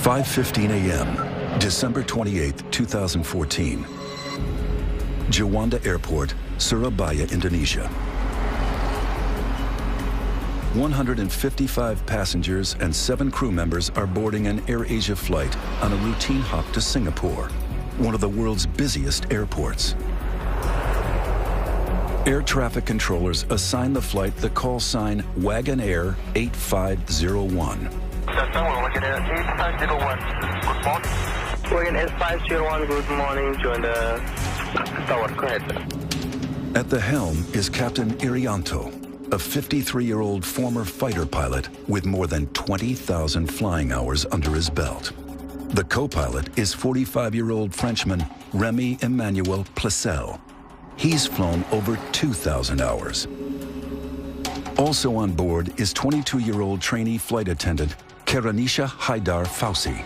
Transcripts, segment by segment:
5:15 a.m., December 28, 2014. Juanda Airport, Surabaya, Indonesia. 155 passengers and 7 crew members are boarding an AirAsia flight on a routine hop to Singapore, one of the world's busiest airports. Air traffic controllers assign the flight the call sign Wagon Air 8501. Wagon Air 8501, good morning. Wagon Air 501, good morning, join the tower, go ahead. At the helm is Captain Irianto, a 53-year-old former fighter pilot with more than 20,000 flying hours under his belt. The co-pilot is 45-year-old Frenchman Remy Emmanuel Placel. He's flown over 2,000 hours. Also on board is 22-year-old trainee flight attendant Karanisha Haidar Fausi.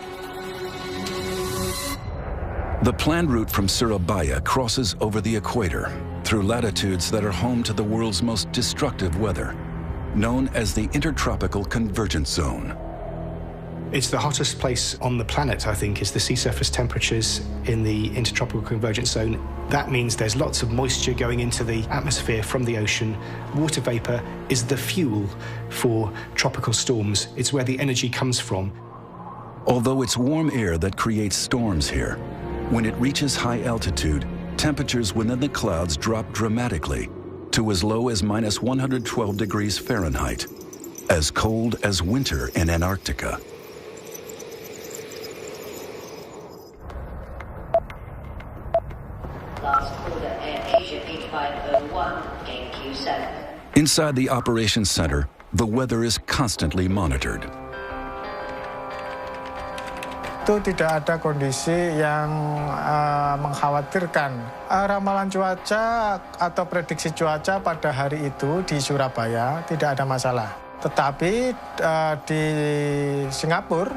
The planned route from Surabaya crosses over the equator through latitudes that are home to the world's most destructive weather, known as the Intertropical Convergence Zone. It's the hottest place on the planet, I think, is the sea surface temperatures in the Intertropical Convergence Zone. That means there's lots of moisture going into the atmosphere from the ocean. Water vapor is the fuel for tropical storms. It's where the energy comes from. Although it's warm air that creates storms here, when it reaches high altitude, temperatures within the clouds drop dramatically to as low as minus 112 degrees Fahrenheit, as cold as winter in Antarctica. Last order, AirAsia 8501, gain Q7. Inside the operations center, the weather is constantly monitored. Itu tidak ada kondisi yang mengkhawatirkan. Ramalan cuaca atau prediksi cuaca pada hari itu di Surabaya tidak ada masalah. Tetapi di Singapura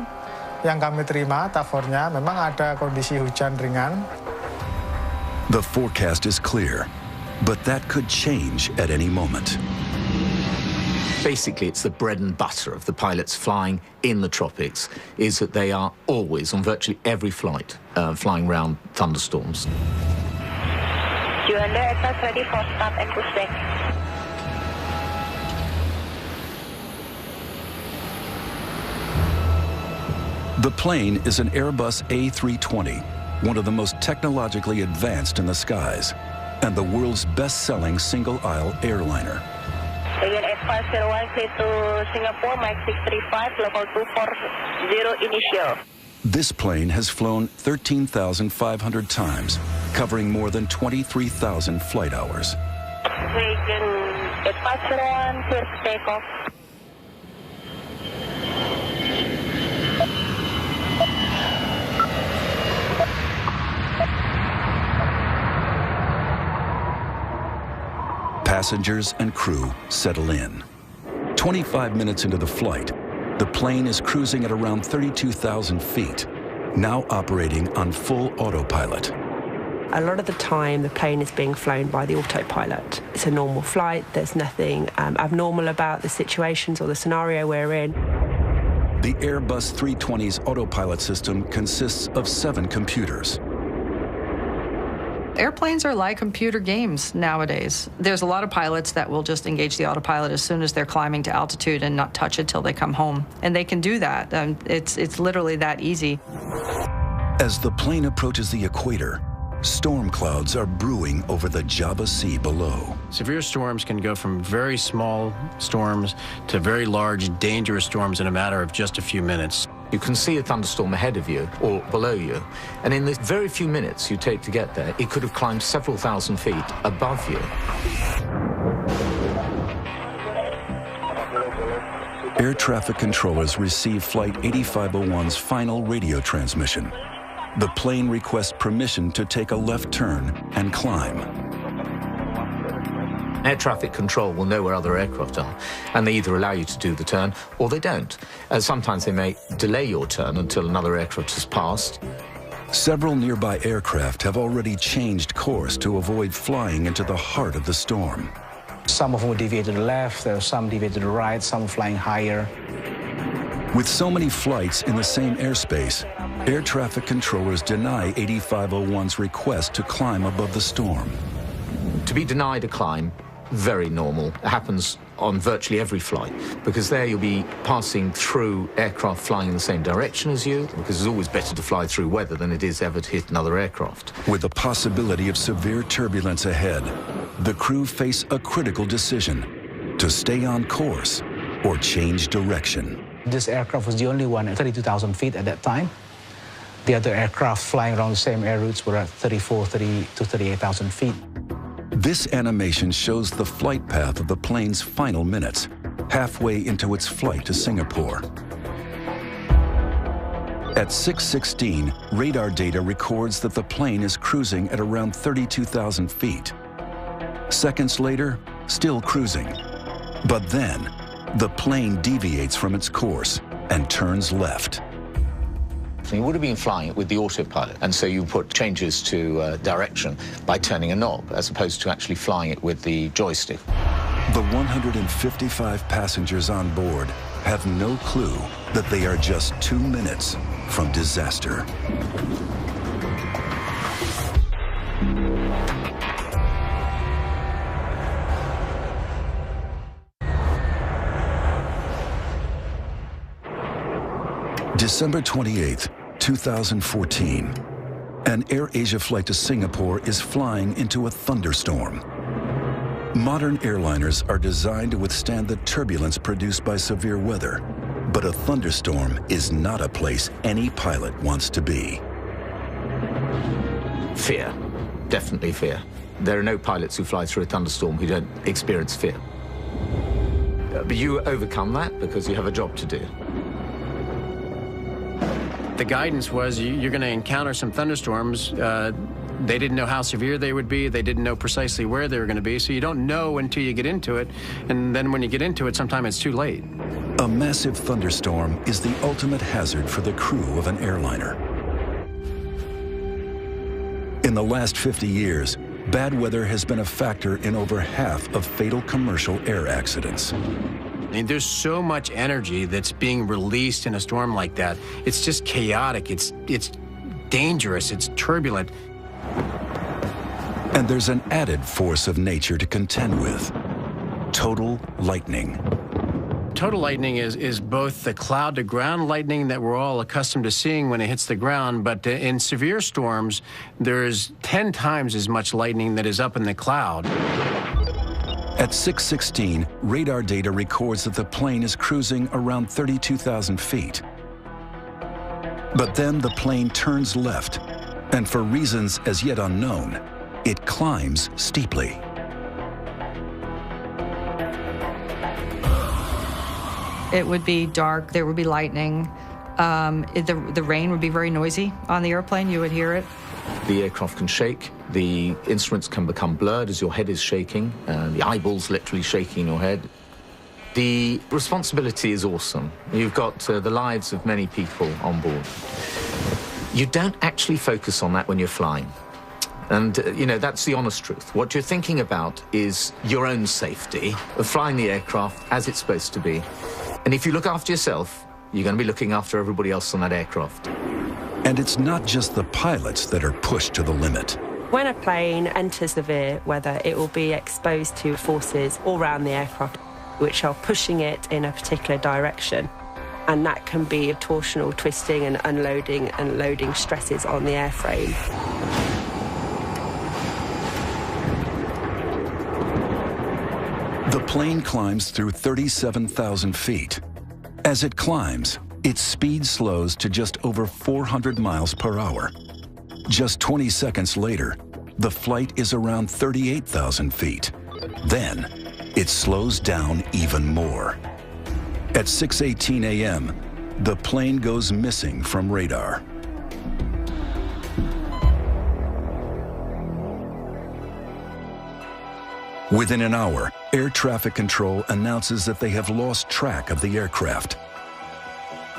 yang kami terima, tafornya, memang ada kondisi hujan ringan. The forecast is clear, but that could change at any moment. Basically, it's the bread and butter of the pilots flying in the tropics, is that they are always, on virtually every flight, flying around thunderstorms. Juanda aircraft ready for start and pushback. The plane is an Airbus A320, one of the most technologically advanced in the skies, and the world's best-selling single-aisle airliner. Wagon Air 501, clear to Singapore, Mike 635, level 240 initial. This plane has flown 13,500 times, covering more than 23,000 flight hours. Wagon Air 501, clear to take off. Passengers and crew settle in. 25 minutes into the flight, the plane is cruising at around 32,000 feet, now operating on full autopilot. A lot of the time, the plane is being flown by the autopilot. It's a normal flight. There's nothing abnormal about the situations or the scenario we're in. The Airbus 320's autopilot system consists of 7 computers. Airplanes are like computer games nowadays. There's a lot of pilots that will just engage the autopilot as soon as they're climbing to altitude and not touch it till they come home. And they can do that. It's literally that easy. As the plane approaches the equator, storm clouds are brewing over the Java Sea below. Severe storms can go from very small storms to very large, dangerous storms in a matter of just a few minutes. You can see a thunderstorm ahead of you or below you, and in the very few minutes you take to get there, it could have climbed several thousand feet above you. Air traffic controllers receive Flight 8501's final radio transmission. The plane requests permission to take a left turn and climb. Air traffic control will know where other aircraft are, and they either allow you to do the turn or they don't. Sometimes they may delay your turn until another aircraft has passed. Several nearby aircraft have already changed course to avoid flying into the heart of the storm. Some of them deviated to the left, there are some deviated to the right, some flying higher. With so many flights in the same airspace, air traffic controllers deny 8501's request to climb above the storm. To be denied a climb, very normal. It happens on virtually every flight, because there you'll be passing through aircraft flying in the same direction as you, because it's always better to fly through weather than it is ever to hit another aircraft. With the possibility of severe turbulence ahead, the crew face a critical decision: to stay on course or change direction. This aircraft was the only one at 32,000 feet at that time. The other aircraft flying around the same air routes were at 30 to 38,000 feet. This animation shows the flight path of the plane's final minutes, halfway into its flight to Singapore. At 6:16, radar data records that the plane is cruising at around 32,000 feet. Seconds later, still cruising. But then, the plane deviates from its course and turns left. You would have been flying it with the autopilot, and so you put changes to direction by turning a knob, as opposed to actually flying it with the joystick. The 155 passengers on board have no clue that they are just 2 minutes from disaster. December 28th, 2014. An AirAsia flight to Singapore is flying into a thunderstorm. Modern airliners are designed to withstand the turbulence produced by severe weather, but a thunderstorm is not a place any pilot wants to be. Fear. Definitely fear. There are no pilots who fly through a thunderstorm who don't experience fear. But you overcome that because you have a job to do. The guidance was you're going to encounter some thunderstorms. They didn't know how severe they would be. They didn't know precisely where they were going to be. So you don't know until you get into it. And then when you get into it, sometimes it's too late. A massive thunderstorm is the ultimate hazard for the crew of an airliner. In the last 50 years, bad weather has been a factor in over half of fatal commercial air accidents. I mean, there's so much energy that's being released in a storm like that. It's just chaotic. It's dangerous. It's turbulent. And there's an added force of nature to contend with: total lightning. Total lightning is both the cloud-to-ground lightning that we're all accustomed to seeing when it hits the ground, but in severe storms, there's 10 times as much lightning that is up in the cloud. At 6:16, radar data records that the plane is cruising around 32,000 feet. But then the plane turns left, and for reasons as yet unknown, it climbs steeply. It would be dark, there would be lightning. The rain would be very noisy on the airplane, you would hear it. The aircraft can shake, the instruments can become blurred as your head is shaking, the eyeballs literally shaking in your head. The responsibility is awesome. You've got the lives of many people on board. You don't actually focus on that when you're flying. And, you know, that's the honest truth. What you're thinking about is your own safety, of flying the aircraft as it's supposed to be. And if you look after yourself, you're going to be looking after everybody else on that aircraft. And it's not just the pilots that are pushed to the limit. When a plane enters severe weather, it will be exposed to forces all around the aircraft, which are pushing it in a particular direction. And that can be torsional twisting and unloading and loading stresses on the airframe. The plane climbs through 37,000 feet. As it climbs, its speed slows to just over 400 miles per hour. Just 20 seconds later, the flight is around 38,000 feet. Then, it slows down even more. At 6:18 a.m., the plane goes missing from radar. Within an hour, air traffic control announces that they have lost track of the aircraft.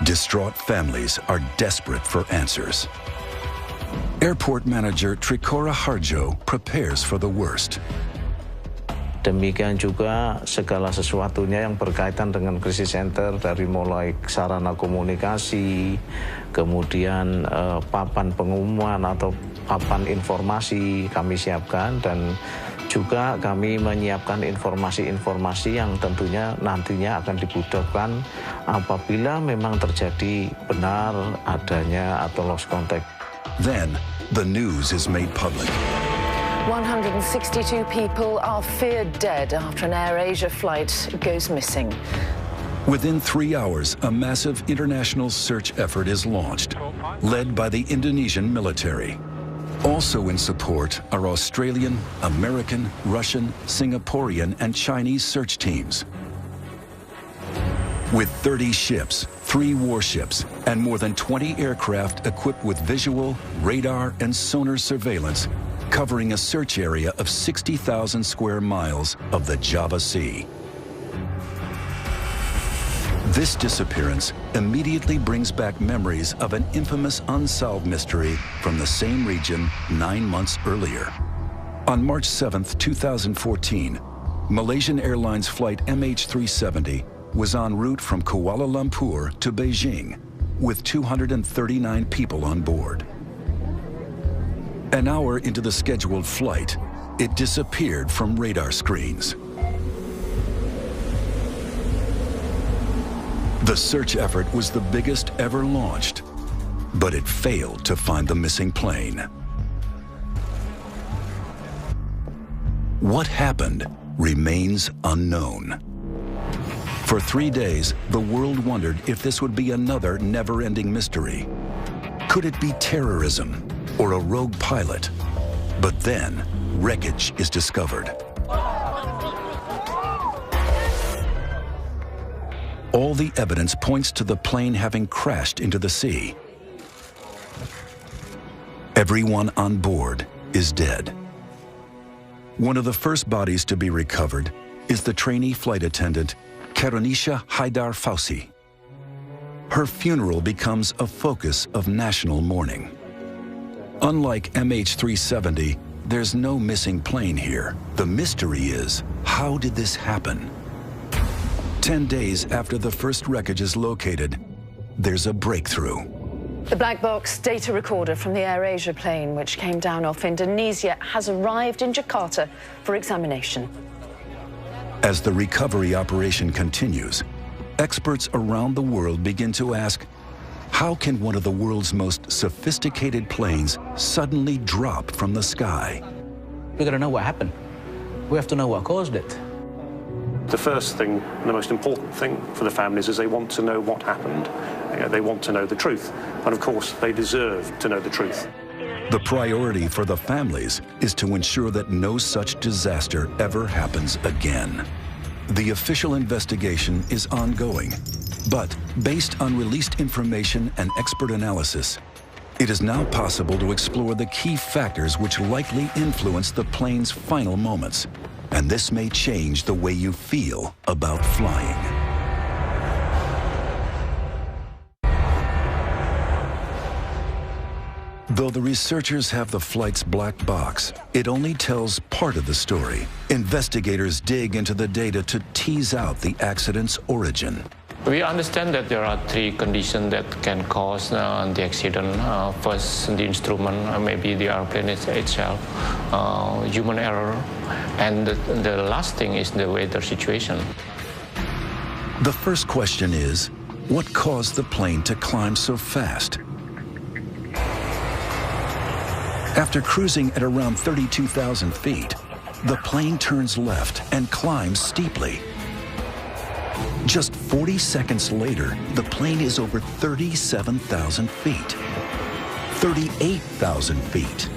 Distraught families are desperate for answers. Airport manager Trikora Harjo prepares for the worst. Demikian juga segala sesuatunya yang berkaitan dengan krisis center dari mulai sarana komunikasi, kemudian papan pengumuman atau papan informasi kami siapkan, dan juga kami menyiapkan informasi-informasi yang tentunya nantinya akan dibutuhkan apabila memang terjadi benar adanya atau lost contact. Then, the news is made public. 162 people are feared dead after an AirAsia flight goes missing. Within 3 hours, a massive international search effort is launched, led by the Indonesian military. Also in support are Australian, American, Russian, Singaporean, and Chinese search teams. With 30 ships, 3 warships, and more than 20 aircraft equipped with visual, radar, and sonar surveillance, covering a search area of 60,000 square miles of the Java Sea. This disappearance immediately brings back memories of an infamous unsolved mystery from the same region 9 months earlier. On March 7, 2014, Malaysian Airlines flight MH370 was en route from Kuala Lumpur to Beijing with 239 people on board. An hour into the scheduled flight, it disappeared from radar screens. The search effort was the biggest ever launched, but it failed to find the missing plane. What happened remains unknown. For 3 days, the world wondered if this would be another never-ending mystery. Could it be terrorism or a rogue pilot? But then, wreckage is discovered. All the evidence points to the plane having crashed into the sea. Everyone on board is dead. One of the first bodies to be recovered is the trainee flight attendant, Karunisha Haidar Fausi. Her funeral becomes a focus of national mourning. Unlike MH370, there's no missing plane here. The mystery is, how did this happen? 10 days after the first wreckage is located, there's a breakthrough. The black box data recorder from the AirAsia plane, which came down off Indonesia, has arrived in Jakarta for examination. As the recovery operation continues, experts around the world begin to ask, how can one of the world's most sophisticated planes suddenly drop from the sky? We've got to know what happened. We have to know what caused it. The first thing, the most important thing for the families is they want to know what happened. They want to know the truth. And of course, they deserve to know the truth. The priority for the families is to ensure that no such disaster ever happens again. The official investigation is ongoing, but based on released information and expert analysis, it is now possible to explore the key factors which likely influence the plane's final moments. And this may change the way you feel about flying. Though the researchers have the flight's black box, it only tells part of the story. Investigators dig into the data to tease out the accident's origin. We understand that there are 3 conditions that can cause the accident. First, the instrument, maybe the airplane itself, human error, and the last thing is the weather situation. The first question is, what caused the plane to climb so fast? After cruising at around 32,000 feet, the plane turns left and climbs steeply. Just 40 seconds later, the plane is over 37,000 feet. 38,000 feet.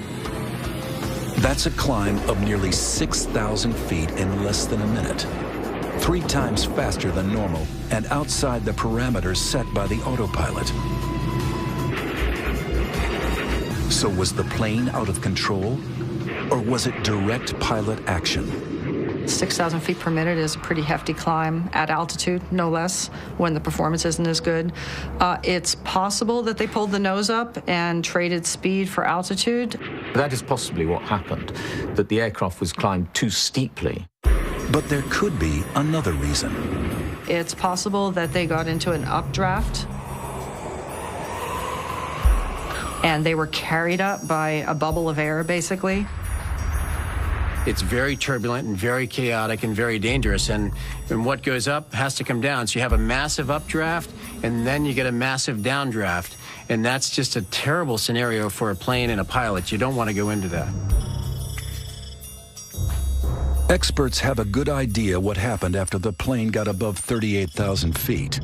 That's a climb of nearly 6,000 feet in less than a minute. 3 times faster than normal and outside the parameters set by the autopilot. So was the plane out of control, or was it direct pilot action? 6,000 feet per minute is a pretty hefty climb at altitude, no less, when the performance isn't as good. It's possible that they pulled the nose up and traded speed for altitude. That is possibly what happened, that the aircraft was climbed too steeply. But there could be another reason. It's possible that they got into an updraft and they were carried up by a bubble of air, basically. It's very turbulent and very chaotic and very dangerous, and what goes up has to come down. So you have a massive updraft, and then you get a massive downdraft, and that's just a terrible scenario for a plane and a pilot. You don't want to go into that. Experts have a good idea what happened after the plane got above 38,000 feet.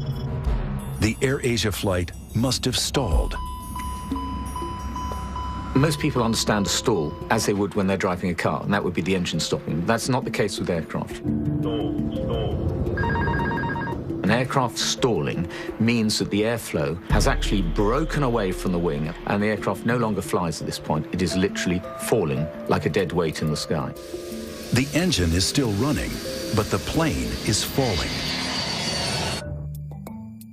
The AirAsia flight must have stalled. Most people understand a stall as they would when they're driving a car, and that would be the engine stopping. That's not the case with aircraft. An aircraft stalling means that the airflow has actually broken away from the wing, and the aircraft no longer flies at this point. It is literally falling like a dead weight in the sky. The engine is still running, but the plane is falling.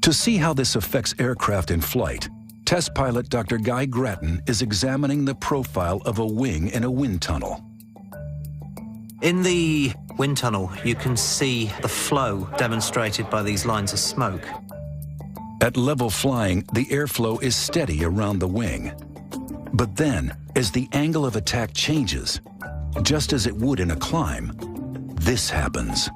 To see how this affects aircraft in flight, test pilot Dr. Guy Grattan is examining the profile of a wing in a wind tunnel. In the wind tunnel, you can see the flow demonstrated by these lines of smoke. At level flying, the airflow is steady around the wing. But then, as the angle of attack changes, just as it would in a climb, this happens.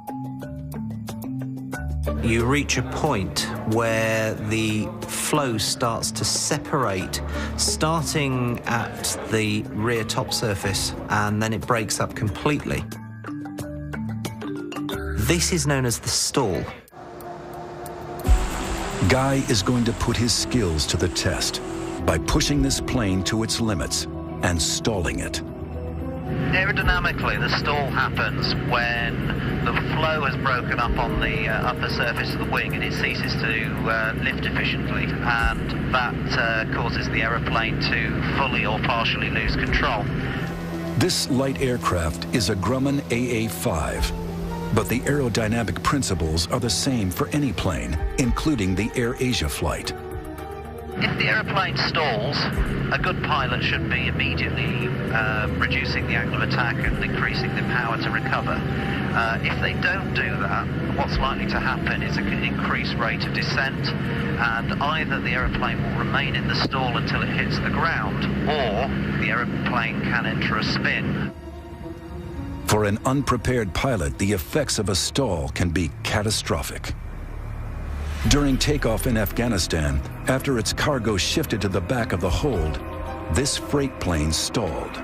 You reach a point where the flow starts to separate, starting at the rear top surface, and then it breaks up completely. This is known as the stall. Guy is going to put his skills to the test by pushing this plane to its limits and stalling it. Aerodynamically, the stall happens when the flow has broken up on the upper surface of the wing and it ceases to lift efficiently, and that causes the aeroplane to fully or partially lose control. This light aircraft is a Grumman AA-5, but the aerodynamic principles are the same for any plane, including the AirAsia flight. If the aeroplane stalls, a good pilot should be immediately reducing the angle of attack and increasing the power to recover. If they don't do that, what's likely to happen is an increased rate of descent, and either the aeroplane will remain in the stall until it hits the ground, or the aeroplane can enter a spin. For an unprepared pilot, the effects of a stall can be catastrophic. During takeoff in Afghanistan, after its cargo shifted to the back of the hold, this freight plane stalled.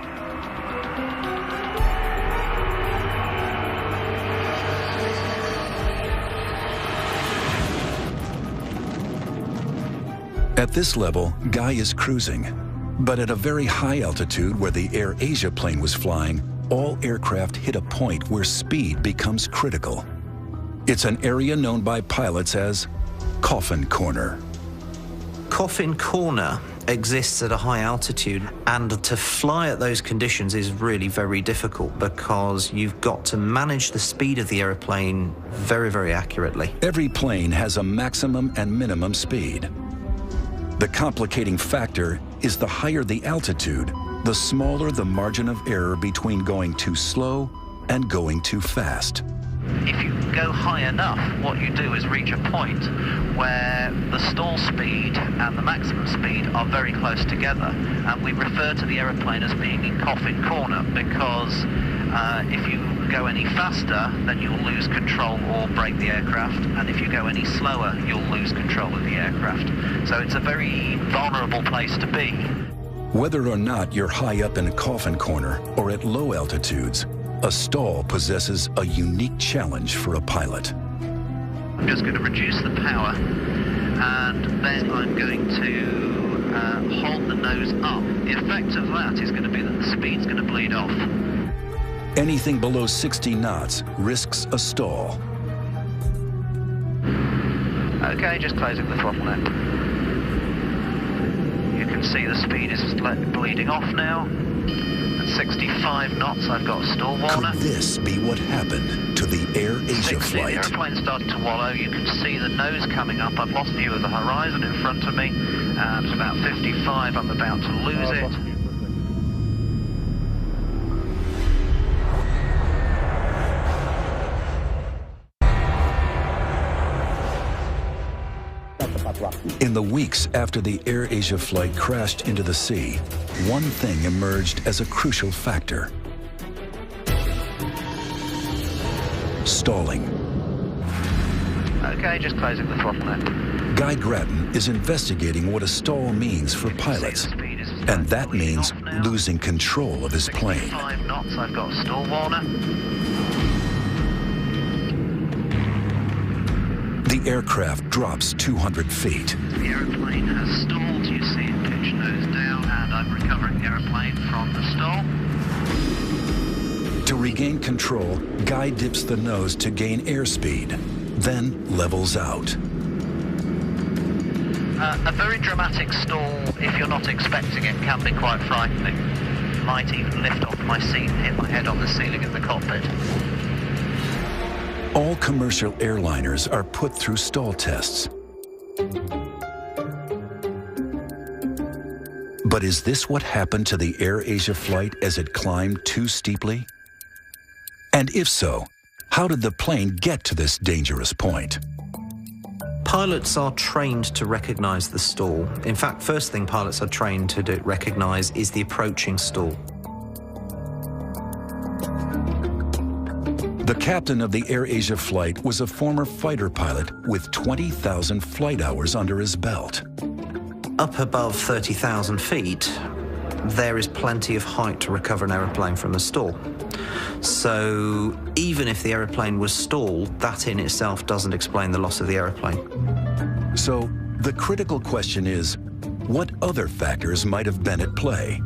At this level, Guy is cruising, but at a very high altitude where the AirAsia plane was flying, all aircraft hit a point where speed becomes critical. It's an area known by pilots as Coffin Corner. Coffin Corner exists at a high altitude, and to fly at those conditions is really very difficult because you've got to manage the speed of the aeroplane very, very accurately. Every plane has a maximum and minimum speed. The complicating factor is the higher the altitude, the smaller the margin of error between going too slow and going too fast. If you go high enough, what you do is reach a point where the stall speed and the maximum speed are very close together, and we refer to the aeroplane as being in Coffin Corner because if you go any faster, then you'll lose control or break the aircraft, and if you go any slower, you'll lose control of the aircraft. So it's a very vulnerable place to be. Whether or not you're high up in a Coffin Corner or at low altitudes, a stall possesses a unique challenge for a pilot. I'm just going to reduce the power, and then I'm going to hold the nose up. The effect of that is going to be that the speed's going to bleed off. Anything below 60 knots risks a stall. Okay, just closing the throttle now. You can see the speed is bleeding off now. At 65 knots, I've got a stall warner. Could this be what happened to the AirAsia flight? The airplane started to wallow. You can see the nose coming up. I've lost view of the horizon in front of me. It's about 55. I'm about to lose it. In the weeks after the AirAsia flight crashed into the sea, one thing emerged as a crucial factor: stalling. Okay, just closing the throttle now. Guy Grattan is investigating what a stall means for pilots, and that means losing control of his plane. 5 knots, I've got a stall warner. The aircraft drops 200 feet. The aeroplane has stalled, you see it pitch nose down, and I'm recovering the aeroplane from the stall. To regain control, Guy dips the nose to gain airspeed, then levels out. A very dramatic stall, if you're not expecting it, can be quite frightening. Might even lift off my seat and hit my head on the ceiling in the cockpit. All commercial airliners are put through stall tests. But is this what happened to the AirAsia flight as it climbed too steeply? And if so, how did the plane get to this dangerous point? Pilots are trained to recognize the stall. In fact, first thing pilots are trained to recognize is the approaching stall. The captain of the AirAsia flight was a former fighter pilot with 20,000 flight hours under his belt. Up above 30,000 feet, there is plenty of height to recover an aeroplane from a stall. So even if the aeroplane was stalled, that in itself doesn't explain the loss of the aeroplane. So the critical question is, what other factors might have been at play?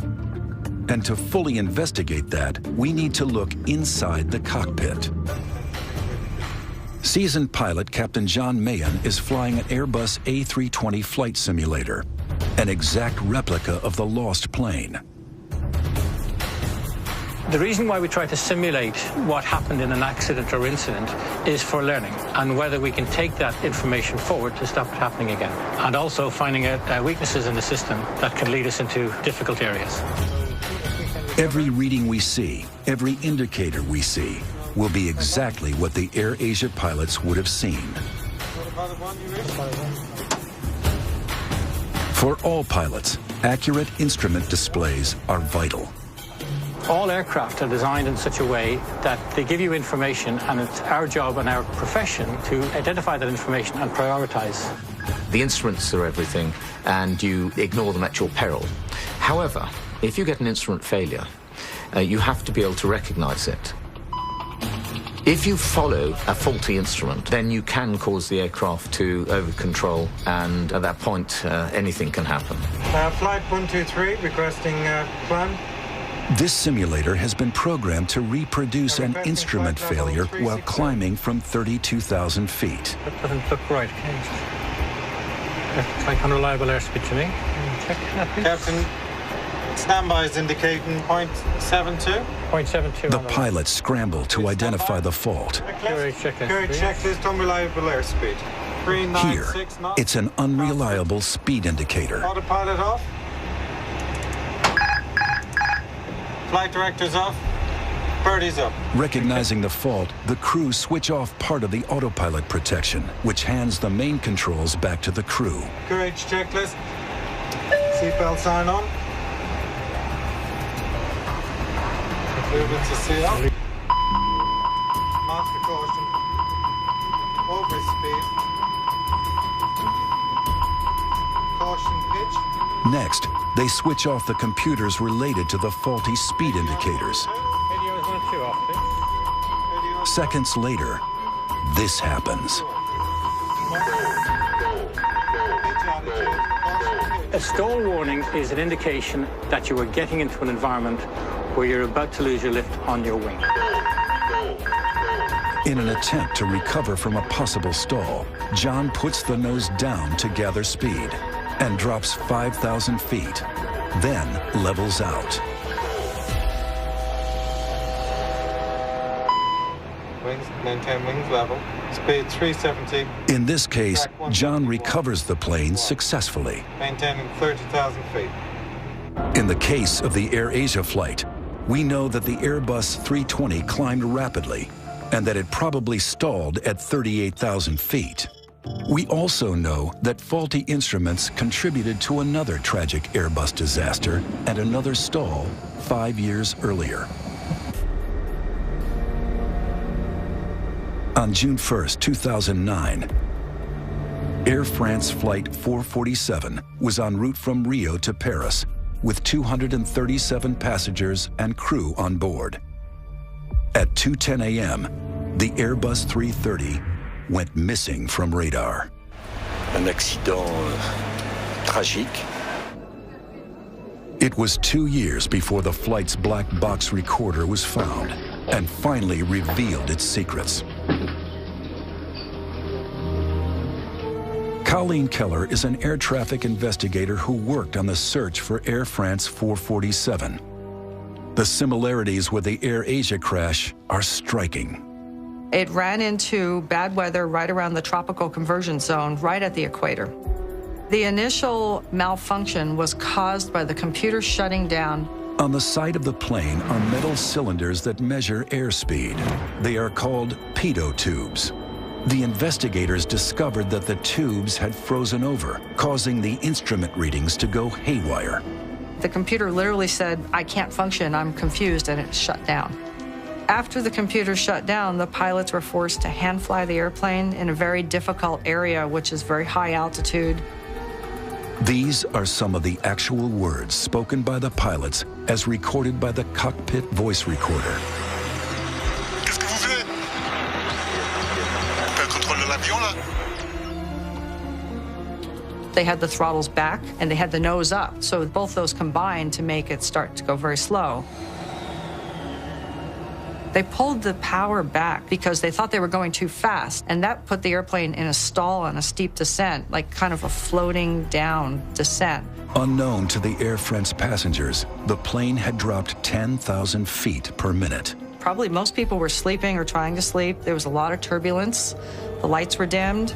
And to fully investigate that, we need to look inside the cockpit. Seasoned pilot Captain John Mahan is flying an Airbus A320 flight simulator, an exact replica of the lost plane. The reason why we try to simulate what happened in an accident or incident is for learning, and whether we can take that information forward to stop it happening again, and also finding out weaknesses in the system that can lead us into difficult areas. Every reading we see, every indicator we see, will be exactly what the AirAsia pilots would have seen. For all pilots, accurate instrument displays are vital. All aircraft are designed in such a way that they give you information, and it's our job and our profession to identify that information and prioritize. The instruments are everything, and you ignore them at your peril. However, if you get an instrument failure, you have to be able to recognize it. If you follow a faulty instrument, then you can cause the aircraft to over-control, and at that point, anything can happen. Flight 123, requesting climb. This simulator has been programmed to reproduce an instrument failure while climbing from 32,000 feet. That doesn't look right. Looks like unreliable airspeed to me. Check that, please. Captain, standby is indicating 0.72. 0.72. The pilots scramble to identify the fault. Carriage checklist, unreliable airspeed. Here, it's an unreliable speed indicator. Autopilot off. Flight director's off. Birdie's up. Recognizing the fault, the crew switch off part of the autopilot protection, which hands the main controls back to the crew. Courage checklist. Seatbelt sign on. Movement to seal. Master caution. Overspeed. Caution pitch. Next, they switch off the computers related to the faulty speed indicators. Seconds later, this happens. A stall warning is an indication that you are getting into an environment where you're about to lose your lift on your wing. In an attempt to recover from a possible stall, John puts the nose down to gather speed and drops 5,000 feet, then levels out. Wings, maintain wings level. Speed 370. In this case, John recovers the plane successfully. Maintaining 30,000 feet. In the case of the AirAsia flight, we know that the Airbus 320 climbed rapidly and that it probably stalled at 38,000 feet. We also know that faulty instruments contributed to another tragic Airbus disaster and another stall 5 years earlier. On June 1st, 2009, Air France Flight 447 was en route from Rio to Paris with 237 passengers and crew on board. At 2:10 a.m., the Airbus 330 went missing from radar. Un accident tragique. It was 2 years before the flight's black box recorder was found and finally revealed its secrets. Colleen Keller is an air traffic investigator who worked on the search for Air France 447. The similarities with the AirAsia crash are striking. It ran into bad weather right around the tropical convergence zone, right at the equator. The initial malfunction was caused by the computer shutting down. On the side of the plane are metal cylinders that measure airspeed. They are called pitot tubes. The investigators discovered that the tubes had frozen over, causing the instrument readings to go haywire. The computer literally said, "I can't function, I'm confused," and it shut down. After the computer shut down, the pilots were forced to hand fly the airplane in a very difficult area, which is very high altitude. These are some of the actual words spoken by the pilots as recorded by the cockpit voice recorder. Qu'est-ce que vous faites? On perd contrôle de l'avion là? They had the throttles back and they had the nose up, so both those combined to make it start to go very slow. They pulled the power back because they thought they were going too fast, and that put the airplane in a stall on a steep descent, like kind of a floating down descent. Unknown to the Air France passengers, the plane had dropped 10,000 feet per minute. Probably most people were sleeping or trying to sleep. There was a lot of turbulence. The lights were dimmed,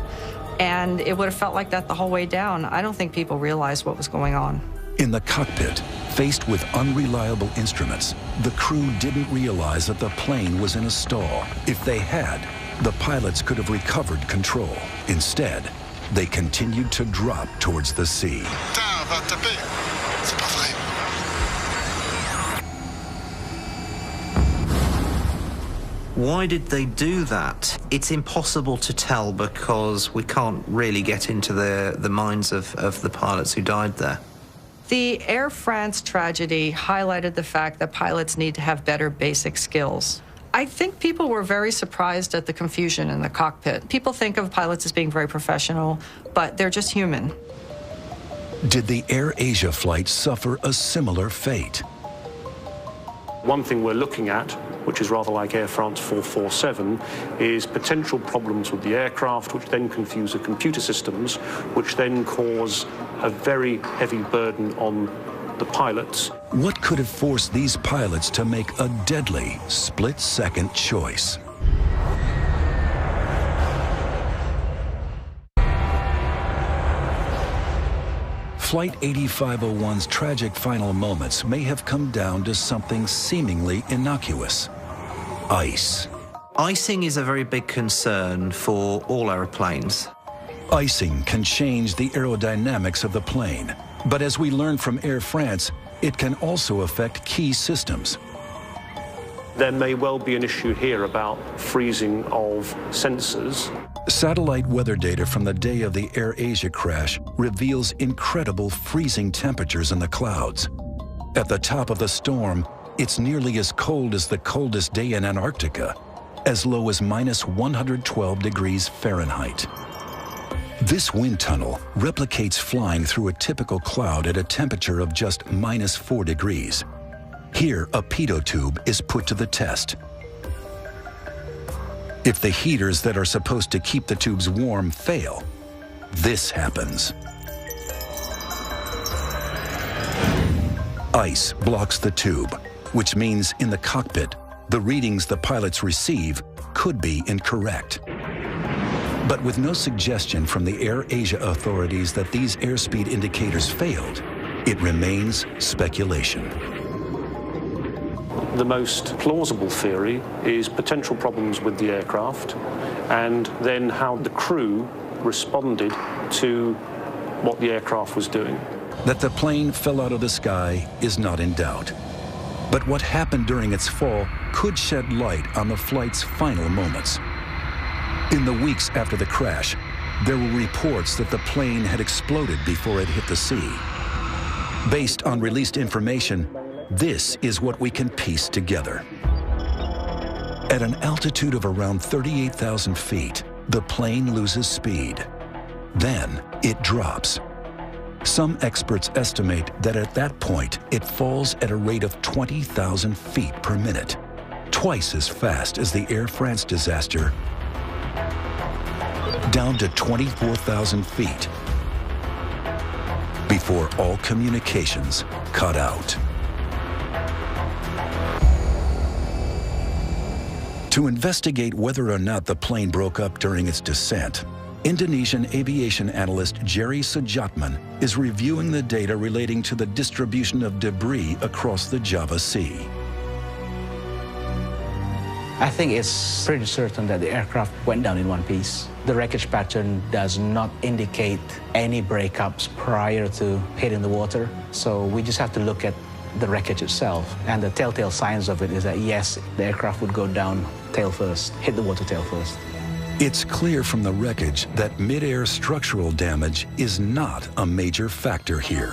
and it would have felt like that the whole way down. I don't think people realized what was going on. In the cockpit, faced with unreliable instruments, the crew didn't realize that the plane was in a stall. If they had, the pilots could have recovered control. Instead, they continued to drop towards the sea. Putain, va taper. C'est pas vrai. Why did they do that? It's impossible to tell because we can't really get into the minds of the pilots who died there. The Air France tragedy highlighted the fact that pilots need to have better basic skills. I think people were very surprised at the confusion in the cockpit. People think of pilots as being very professional, but they're just human. Did the AirAsia flight suffer a similar fate? One thing we're looking at, which is rather like Air France 447, is potential problems with the aircraft, which then confuse the computer systems, which then cause a very heavy burden on the pilots. What could have forced these pilots to make a deadly split-second choice? Flight 8501's tragic final moments may have come down to something seemingly innocuous: ice. Icing is a very big concern for all aeroplanes. Icing can change the aerodynamics of the plane, but as we learned from Air France, it can also affect key systems. There may well be an issue here about freezing of sensors. Satellite weather data from the day of the AirAsia crash reveals incredible freezing temperatures in the clouds. At the top of the storm, it's nearly as cold as the coldest day in Antarctica, as low as -112 degrees Fahrenheit. This wind tunnel replicates flying through a typical cloud at a temperature of just -4 degrees. Here, a pitot tube is put to the test. If the heaters that are supposed to keep the tubes warm fail, this happens. Ice blocks the tube, which means in the cockpit, the readings the pilots receive could be incorrect. But with no suggestion from the AirAsia authorities that these airspeed indicators failed, it remains speculation. The most plausible theory is potential problems with the aircraft and then how the crew responded to what the aircraft was doing. That the plane fell out of the sky is not in doubt. But what happened during its fall could shed light on the flight's final moments. In the weeks after the crash, there were reports that the plane had exploded before it hit the sea. Based on released information, this is what we can piece together. At an altitude of around 38,000 feet, the plane loses speed. Then it drops. Some experts estimate that at that point, it falls at a rate of 20,000 feet per minute, twice as fast as the Air France disaster, down to 24,000 feet, before all communications cut out. To investigate whether or not the plane broke up during its descent, Indonesian aviation analyst Jerry Sujatman is reviewing the data relating to the distribution of debris across the Java Sea. I think it's pretty certain that the aircraft went down in one piece. The wreckage pattern does not indicate any breakups prior to hitting the water, so we just have to look at the wreckage itself. And the telltale signs of it is that, yes, the aircraft would go down tail first, hit the water tail first. It's clear from the wreckage that mid-air structural damage is not a major factor here.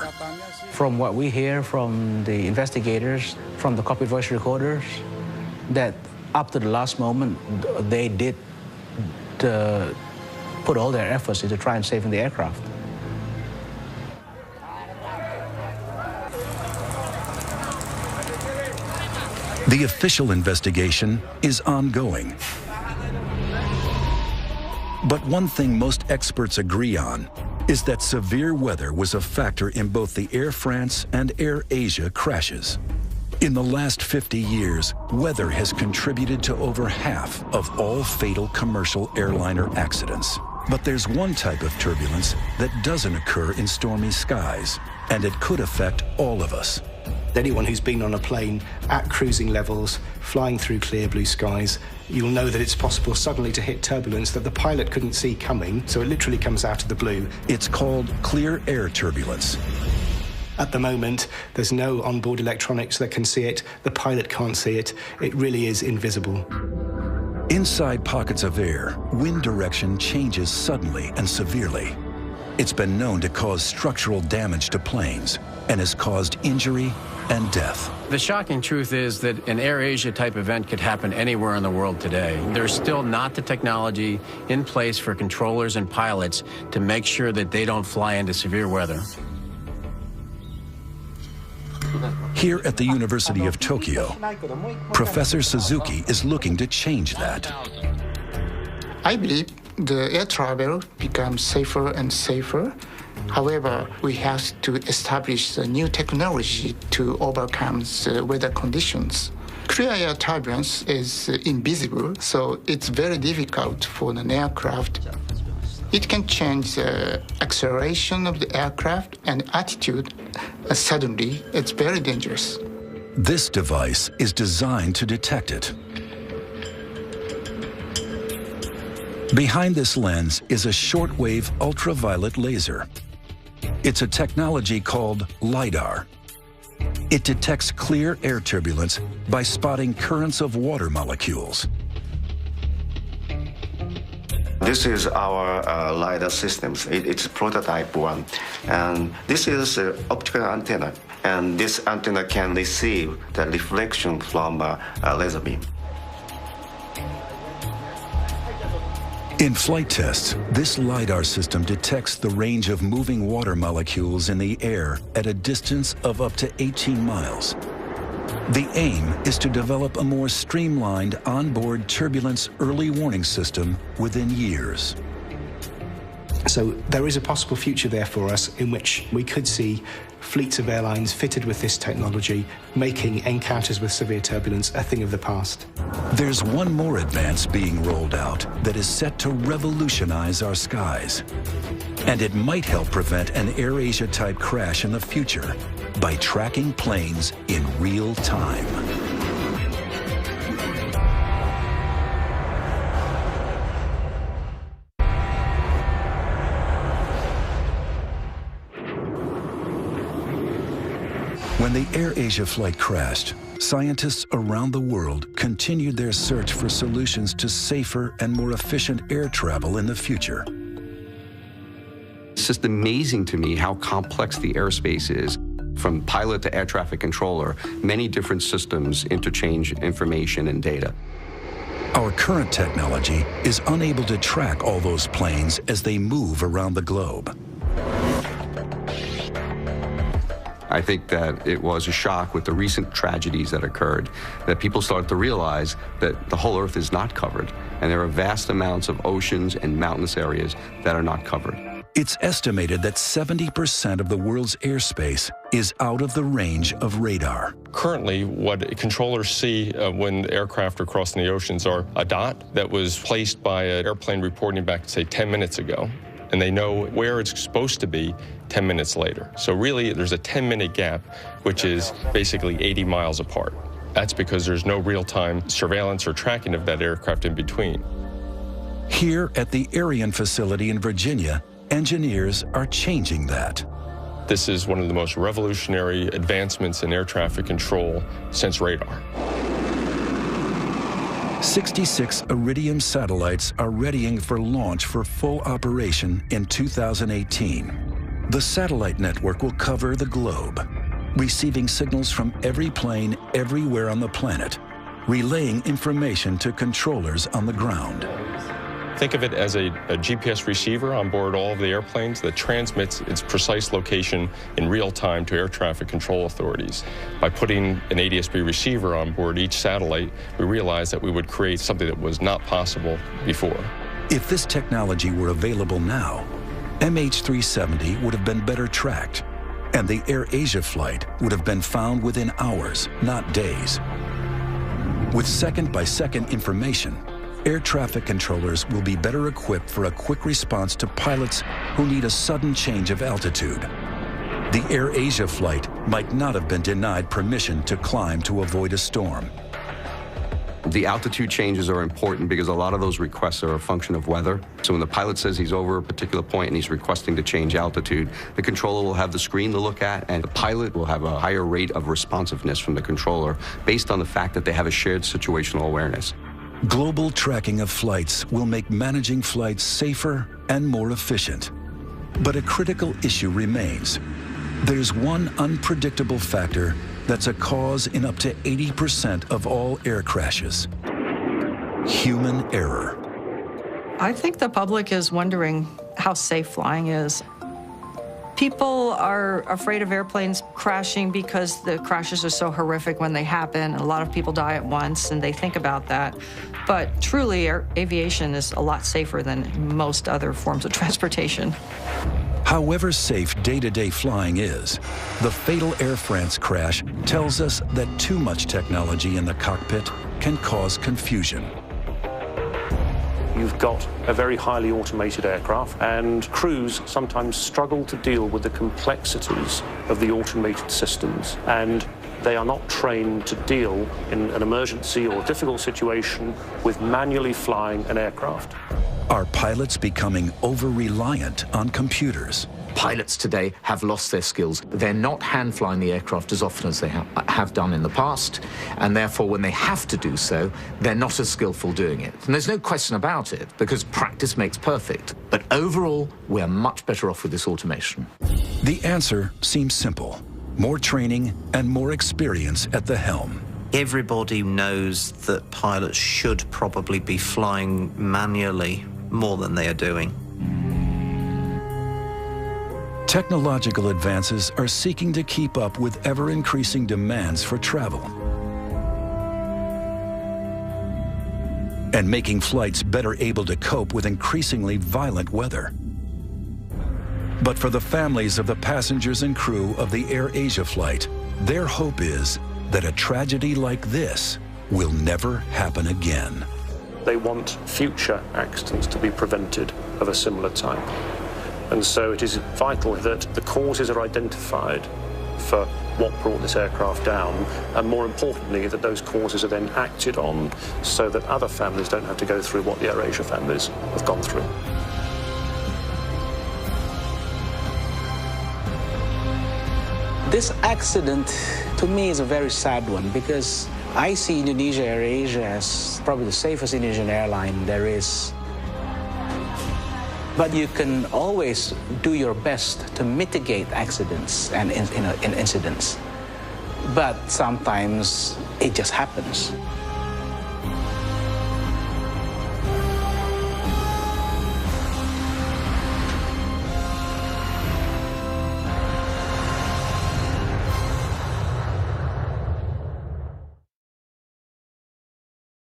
From what we hear from the investigators, from the cockpit voice recorders, that up to the last moment, they did put all their efforts into try and saving the aircraft. The official investigation is ongoing. But one thing most experts agree on is that severe weather was a factor in both the Air France and AirAsia crashes. In the last 50 years, weather has contributed to over half of all fatal commercial airliner accidents. But there's one type of turbulence that doesn't occur in stormy skies, and it could affect all of us. Anyone who's been on a plane at cruising levels, flying through clear blue skies, you'll know that it's possible suddenly to hit turbulence that the pilot couldn't see coming, so it literally comes out of the blue. It's called clear air turbulence. At the moment, there's no onboard electronics that can see it. The pilot can't see it. It really is invisible. Inside pockets of air, wind direction changes suddenly and severely. It's been known to cause structural damage to planes and has caused injury and death. The shocking truth is that an AirAsia type event could happen anywhere in the world today. There's still not the technology in place for controllers and pilots to make sure that they don't fly into severe weather. Here at the University of Tokyo, Professor Suzuki is looking to change that. I believe the air travel becomes safer and safer. However, we have to establish a new technology to overcome the weather conditions. Clear air turbulence is invisible, so it's very difficult for an aircraft. It can change the acceleration of the aircraft and attitude. Suddenly, it's very dangerous. This device is designed to detect it. Behind this lens is a shortwave ultraviolet laser. It's a technology called LiDAR. It detects clear air turbulence by spotting currents of water molecules. This is our LiDAR systems. It's prototype one. And this is an optical antenna. And this antenna can receive the reflection from a laser beam. In flight tests, this LiDAR system detects the range of moving water molecules in the air at a distance of up to 18 miles. The aim is to develop a more streamlined onboard turbulence early warning system within years. So there is a possible future there for us in which we could see fleets of airlines fitted with this technology, making encounters with severe turbulence a thing of the past. There's one more advance being rolled out that is set to revolutionize our skies. And it might help prevent an AirAsia type crash in the future by tracking planes in real time. When the AirAsia flight crashed, scientists around the world continued their search for solutions to safer and more efficient air travel in the future. It's just amazing to me how complex the airspace is. From pilot to air traffic controller, many different systems interchange information and data. Our current technology is unable to track all those planes as they move around the globe. I think that it was a shock with the recent tragedies that occurred, that people started to realize that the whole Earth is not covered, and there are vast amounts of oceans and mountainous areas that are not covered. It's estimated that 70% of the world's airspace is out of the range of radar. Currently, what controllers see when aircraft are crossing the oceans are a dot that was placed by an airplane reporting back, say, 10 minutes ago, and they know where it's supposed to be 10 minutes later. So really, there's a 10-minute gap, which is basically 80 miles apart. That's because there's no real-time surveillance or tracking of that aircraft in between. Here at the Ariane facility in Virginia, engineers are changing that. This is one of the most revolutionary advancements in air traffic control since radar. 66 Iridium satellites are readying for launch for full operation in 2018. The satellite network will cover the globe, receiving signals from every plane everywhere on the planet, relaying information to controllers on the ground. Think of it as a GPS receiver on board all of the airplanes that transmits its precise location in real time to air traffic control authorities. By putting an ADS-B receiver on board each satellite, we realized that we would create something that was not possible before. If this technology were available now, MH370 would have been better tracked, and the AirAsia flight would have been found within hours, not days. With second-by-second information, air traffic controllers will be better equipped for a quick response to pilots who need a sudden change of altitude. The AirAsia flight might not have been denied permission to climb to avoid a storm. The altitude changes are important because a lot of those requests are a function of weather. So when the pilot says he's over a particular point and he's requesting to change altitude, the controller will have the screen to look at, and the pilot will have a higher rate of responsiveness from the controller based on the fact that they have a shared situational awareness. Global tracking of flights will make managing flights safer and more efficient. But a critical issue remains. There's one unpredictable factor that's a cause in up to 80% of all air crashes: human error. I think the public is wondering how safe flying is. People are afraid of airplanes crashing because the crashes are so horrific when they happen. A lot of people die at once, and they think about that. But truly, aviation is a lot safer than most other forms of transportation. However safe day-to-day flying is, the fatal Air France crash tells us that too much technology in the cockpit can cause confusion. You've got a very highly automated aircraft, and crews sometimes struggle to deal with the complexities of the automated systems, and they are not trained to deal in an emergency or difficult situation with manually flying an aircraft. Are pilots becoming over-reliant on computers? Pilots today have lost their skills. They're not hand-flying the aircraft as often as they have done in the past, and therefore when they have to do so, they're not as skillful doing it. And there's no question about it, because practice makes perfect. But overall, we're much better off with this automation. The answer seems simple: more training and more experience at the helm. Everybody knows that pilots should probably be flying manually more than they are doing. Technological advances are seeking to keep up with ever-increasing demands for travel and making flights better able to cope with increasingly violent weather. But for the families of the passengers and crew of the AirAsia flight, their hope is that a tragedy like this will never happen again. They want future accidents to be prevented of a similar type. And so it is vital that the causes are identified for what brought this aircraft down, and more importantly, that those causes are then acted on so that other families don't have to go through what the AirAsia families have gone through. This accident, to me, is a very sad one because I see Indonesia AirAsia as probably the safest Indonesian airline there is. But you can always do your best to mitigate accidents and incidents. But sometimes it just happens.